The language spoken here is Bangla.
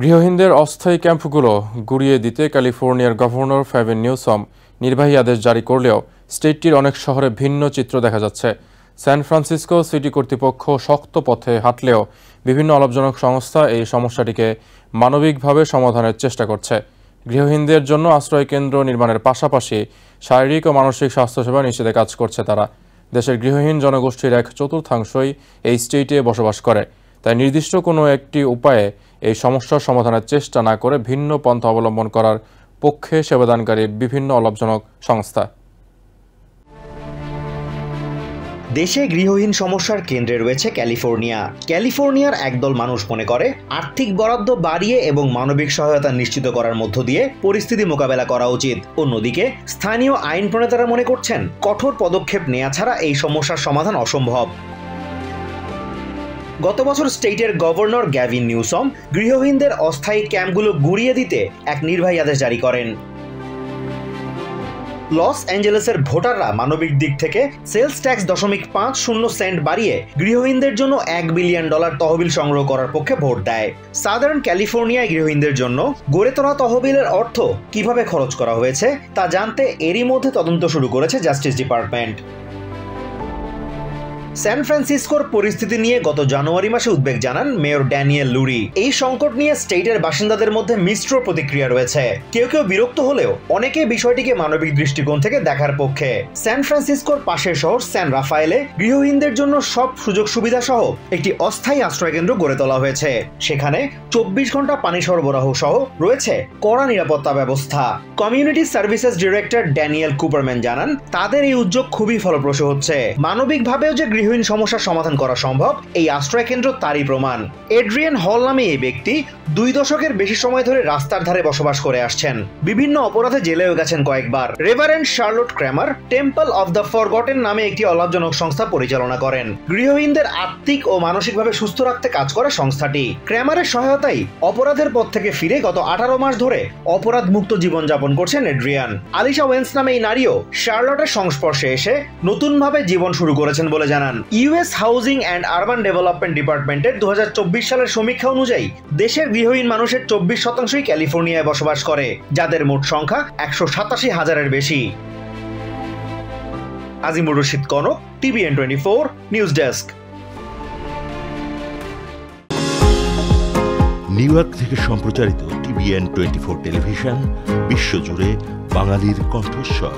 গৃহহীনদের অস্থায়ী ক্যাম্পগুলো গুড়িয়ে দিতে ক্যালিফোর্নিয়ার গভর্নর ফেভিন নিউসম নির্বাহী আদেশ জারি করলেও স্টেটটির অনেক শহরে ভিন্ন চিত্র দেখা যাচ্ছে। সান ফ্রান্সিসকো সিটি কর্তৃপক্ষ শক্ত পথে হাঁটলেও বিভিন্ন অলাভজনক সংস্থা এই সমস্যাটিকে মানবিকভাবে সমাধানের চেষ্টা করছে। গৃহহীনদের জন্য আশ্রয়কেন্দ্র নির্মাণের পাশাপাশি শারীরিক ও মানসিক স্বাস্থ্যসেবা নিশ্চিতে কাজ করছে তারা। দেশের গৃহহীন জনগোষ্ঠীর 1/4 এই স্টেটে বসবাস করে, তাই নির্দিষ্ট কোনো একটি উপায়ে এই সমস্যার সমাধানের চেষ্টা না করে ভিন্ন পন্থা অবলম্বন করার পক্ষে সেবাদানকারী বিভিন্ন অলাভজনক সংস্থা। দেশে গৃহহীন সমস্যার কেন্দ্রে রয়েছে ক্যালিফোর্নিয়া। ক্যালিফোর্নিয়ার একদল মানুষ মনে করে আর্থিক বরাদ্দ বাড়িয়ে এবং মানবিক সহায়তা নিশ্চিত করার মধ্য দিয়ে পরিস্থিতি মোকাবেলা করা উচিত। অন্যদিকে স্থানীয় আইন প্রণেতারা মনে করছেন কঠোর পদক্ষেপ নেওয়া ছাড়া এই সমস্যার সমাধান অসম্ভব। গত বছর স্টেটের গভর্নর গ্যাভিন নিউসম গৃহহীনদের অস্থায়ী ক্যাম্পগুলো গুড়িয়ে দিতে এক নির্বাহী আদেশ জারি করেন। লস অ্যাঞ্জেলেসের ভোটাররা মানবিক দিক থেকে সেলস ট্যাক্স 0.50 সেন্ট বাড়িয়ে গৃহহীনদের জন্য $1 বিলিয়ন তহবিল সংগ্রহ করার পক্ষে ভোট দেয়। সাদার্ন ক্যালিফোর্নিয়ায় গৃহহীনদের জন্য গড়ে তোলা তহবিলের অর্থ কিভাবে খরচ করা হয়েছে তা জানতে এরই মধ্যে তদন্ত শুরু করেছে জাস্টিস ডিপার্টমেন্ট। সান ফ্রান্সিসকোর পরিস্থিতি নিয়ে গত জানুয়ারি মাসে উদ্বেগ জানান মেয়র ড্যানিয়েল লুরি। এই সংকট নিয়ে স্টেটের বাসিন্দাদের মধ্যে মিশ্র প্রতিক্রিয়া রয়েছে। কেউ কেউ বিরক্ত হলেও অনেকে বিষয়টিকে মানবিক দৃষ্টিকোণ থেকে দেখার পক্ষে। সান ফ্রান্সিসকোর পাশের শহর স্যান রাফায়েলে গৃহহীনদের জন্য সব সুযোগ সুবিধা সহ একটি অস্থায়ী আশ্রয়কেন্দ্র গড়ে তোলা হয়েছে। সেখানে 24 ঘন্টা পানি সরবরাহ সহ রয়েছে কড়া নিরাপত্তা ব্যবস্থা। কমিউনিটি সার্ভিসেস ডিরেক্টর ড্যানিয়েল কুপারম্যান জানান তাদের এই উদ্যোগ খুবই ফলপ্রসূ হচ্ছে। মানবিকভাবেও যে গৃহহীন সমস্যার সমাধান করা সম্ভব এই আশ্রয়কেন্দ্র তারই প্রমাণ। এড্রিয়ান হল নামে এই ব্যক্তি 2 দশকের বেশি সময় ধরে রাস্তার ধারে বসবাস করে আসছেন। বিভিন্ন অপরাধে জেলেও গেছেন কয়েকবার। Reverend Charlotte Kramer temple of the forgotten নামে একটি অলাভজনক সংস্থা পরিচালনা করেন। গৃহহীনদের আত্মিক ও মানসিকভাবে সুস্থ রাখতে কাজ করে সংস্থাটি। ক্র্যামারের সহায়তায় অপরাধের পথ থেকে ফিরে গত 18 মাস ধরে অপরাধ মুক্ত জীবনযাপন করছেন এড্রিয়ান। আলিশা ওয়েন্স নামে এই নারীও শার্লটের সংস্পর্শে এসে নতুনভাবে জীবন শুরু করেছেন বলে জানান। US housing and urban development ডিপার্টমেন্টের 2024 সালের সমীক্ষা অনুযায়ী দেশের গৃহহীন মানুষের 24% ক্যালিফোর্নিয়ায় বসবাস করে, যাদের মোট সংখ্যা 187,000-এর বেশি। Azimur Rashid Kanak, TVN 24 news desk. New York থেকে সম্প্রচারিত TVN 24 টেলিভিশন বিশ্বজুড়ে বাঙালির কণ্ঠস্বর।